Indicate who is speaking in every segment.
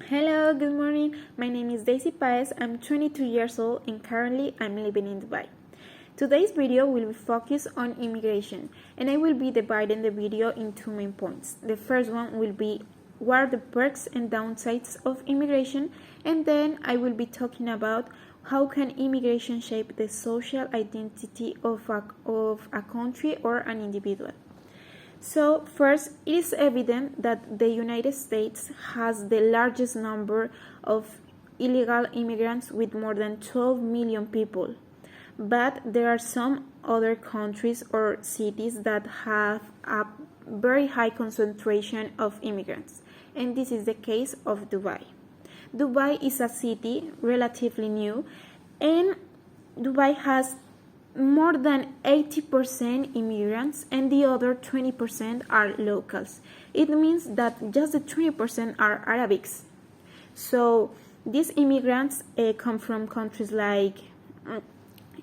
Speaker 1: Hello, good morning. My name is Deisy Páez. I'm 22 years old and currently I'm living in Dubai. Today's video will be focused on immigration and I will be dividing the video in two main points. The first one will be what are the perks and downsides of immigration, and then I will be talking about how can immigration shape the social identity of a country or an individual. So first, it is evident that the United States has the largest number of illegal immigrants with more than 12 million people. But there are some other countries or cities that have a very high concentration of immigrants, and this is the case of Dubai. Dubai is a city relatively new, and Dubai has more than 80% immigrants and the other 20% are locals. It means that just the 20% are Arabics. So these immigrants come from countries like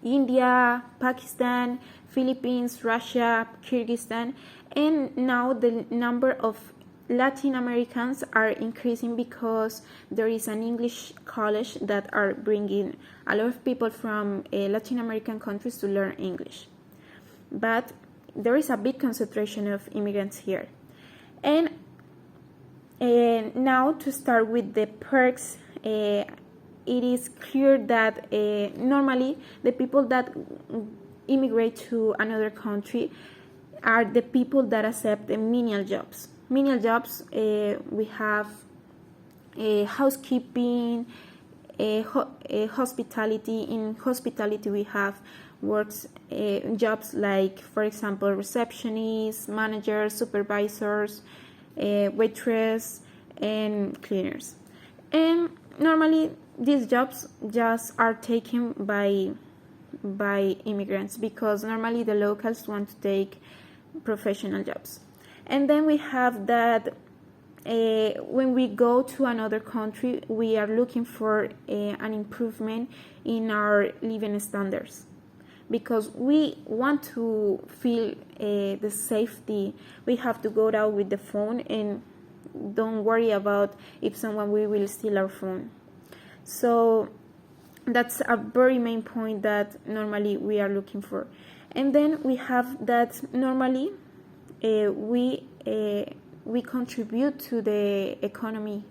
Speaker 1: India, Pakistan, Philippines, Russia, Kyrgyzstan, and now the number of Latin Americans are increasing because there is an English college that are bringing a lot of people from Latin American countries to learn English. But there is a big concentration of immigrants here. And now to start with the perks, it is clear that normally the people that immigrate to another country are the people that accept the menial jobs. Menial jobs, we have housekeeping, hospitality. In hospitality, we have works jobs like, for example, receptionists, managers, supervisors, waitress, and cleaners. And normally, these jobs just are taken by immigrants because normally the locals want to take professional jobs. And then we have that when we go to another country, we are looking for an improvement in our living standards because we want to feel the safety. We have to go out with the phone and don't worry about if someone will steal our phone. So that's a very main point that normally we are looking for. And then we have that normally we contribute to the economic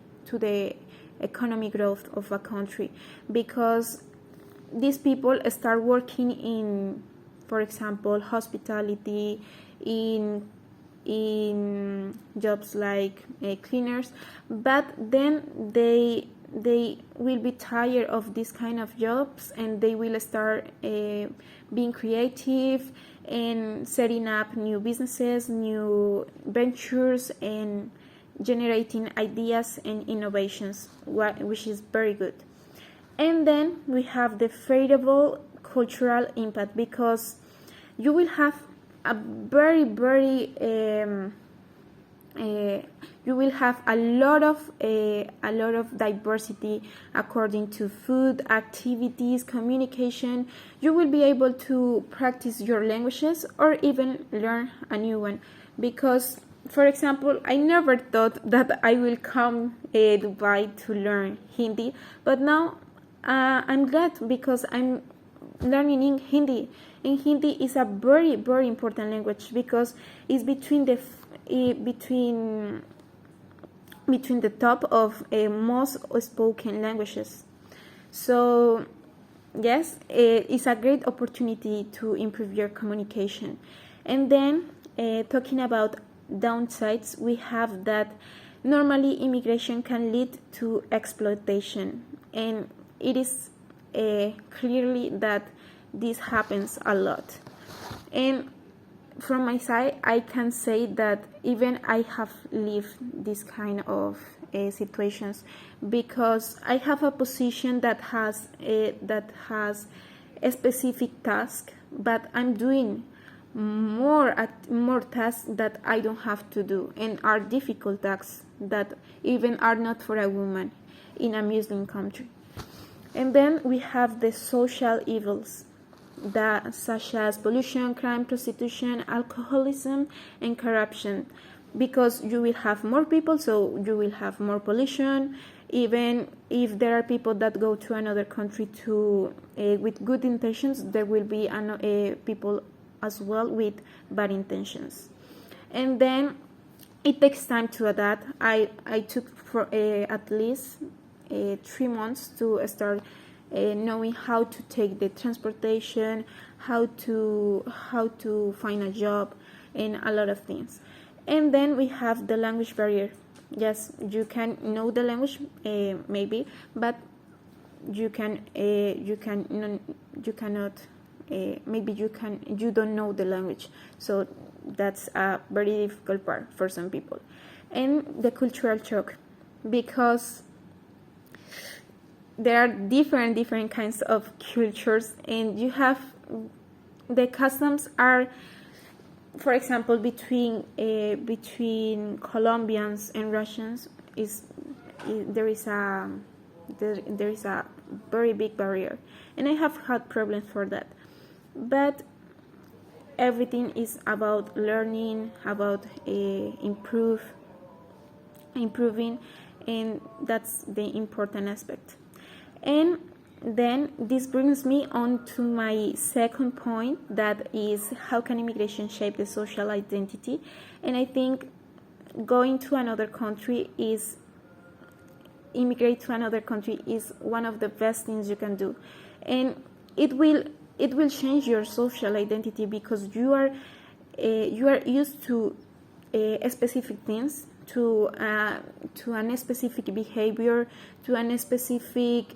Speaker 1: growth of a country because these people start working in, for example, hospitality, in jobs like cleaners, but then they will be tired of this kind of jobs and they will start being creative and setting up new businesses, new ventures, and generating ideas and innovations, which is very good. And then we have the favorable cultural impact because you will have a you will have a lot of diversity according to food, activities, communication. You will be able to practice your languages or even learn a new one because, for example, I never thought that I will come to Dubai to learn Hindi, but now I'm glad because I'm learning Hindi, and Hindi is a very important language because it's between the top of most spoken languages. So yes, it's a great opportunity to improve your communication. And then talking about downsides, we have that normally immigration can lead to exploitation, and it is clearly that this happens a lot. And from my side, I can say that even I have lived this kind of situations because I have a position that has a specific task, but I'm doing more tasks that I don't have to do and are difficult tasks that even are not for a woman in a Muslim country. And then we have the social evils such as pollution, crime, prostitution, alcoholism, and corruption. because you will have more people, so you will have more pollution. Even if there are people that go to another country to with good intentions, there will be people as well with bad intentions. And then it takes time to adapt. I took for at least 3 months to start knowing how to take the transportation, how to find a job, and a lot of things. And then we have the language barrier. Yes, you can know the language maybe, but you cannot maybe you don't know the language, so that's a very difficult part for some people. And the cultural shock, because there are different kinds of cultures, and you have the customs are, for example, between Colombians and Russians there is a very big barrier, and I have had problems for that. But everything is about learning, about improving, and that's the important aspect. And then this brings me on to my second point, that is how can immigration shape the social identity. And I think immigrate to another country is one of the best things you can do, and it will change your social identity, because you are used to specific things, to a specific behavior, to a specific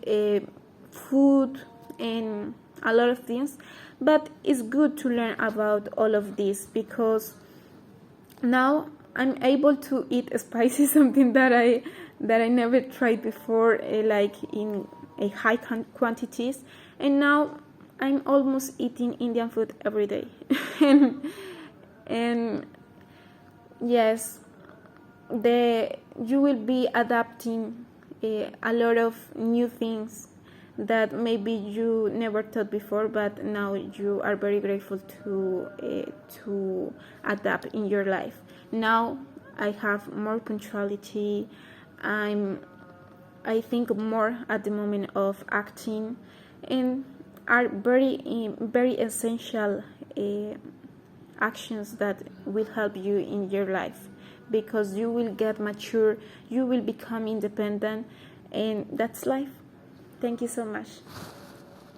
Speaker 1: food, and a lot of things. But it's good to learn about all of this, because now I'm able to eat spicy, something that I never tried before, like in high quantities. And now I'm almost eating Indian food every day. and yes, you will be adapting a lot of new things that maybe you never thought before, but now you are very grateful to adapt in your life. Now I have more punctuality. I think more at the moment of acting, and are very essential actions that will help you in your life, because you will get mature, you will become independent, and that's life. Thank you so much.